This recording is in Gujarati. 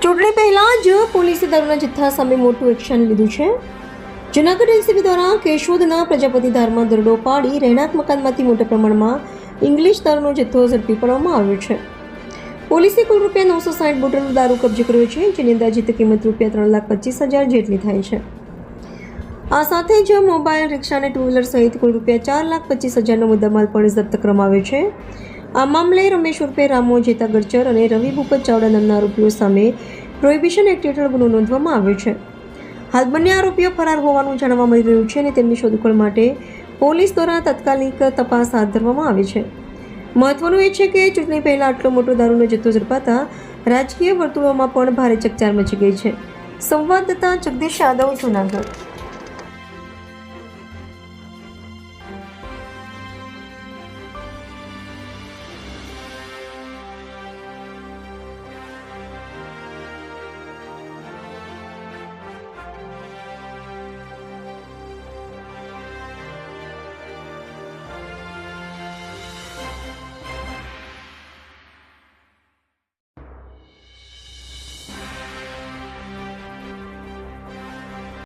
ચૂંટણી પહેલાં જ પોલીસે દારૂના જથ્થા સામે મોટું એક્શન લીધું છે. જૂનાગઢ એલસીબી દ્વારા કેશોદના પ્રજાપતિધારમાં દરોડો પાડી રહેણાંક મકાનમાંથી મોટા પ્રમાણમાં ઇંગ્લિશ દારૂનો જથ્થો ઝડપી પાડવામાં આવ્યો છે. પોલીસે કુલ રૂપિયા 960 બોટલ દારૂ કબજે કર્યો છે, જેની અંદાજિત કિંમત રૂપિયા 3,25,000 જેટલી થાય છે. આ સાથે જ મોબાઈલ રિક્ષા અને ટુ વ્હીલર સહિત કુલ રૂપિયા 4,25,000નો મુદ્દામાલ પણ જપ્ત કરવામાં આવ્યો છે. આ મામલે રમેશ ઉર્ફે રામો જેતા ગરચર અને રવિ ભૂપત ચાવડા નામના આરોપીઓ સામે પ્રોહિબિશન એક્ટ હેઠળ ગુનો નોંધવામાં આવ્યો છે. હાલ બંને આરોપીઓ ફરાર હોવાનું જાણવા મળી રહ્યું છે અને તેમની શોધખોળ માટે પોલીસ દ્વારા તાત્કાલિક તપાસ હાથ ધરવામાં આવી છે. મહત્વનું એ છે કે ચૂંટણી પહેલા આટલો મોટો દારૂનો જથ્થો ઝડપાતા રાજકીય વર્તુળોમાં પણ ભારે ચકચાર મચી ગઈ છે. સંવાદદાતા જગદીશ યાદવ, જૂનાગઢ.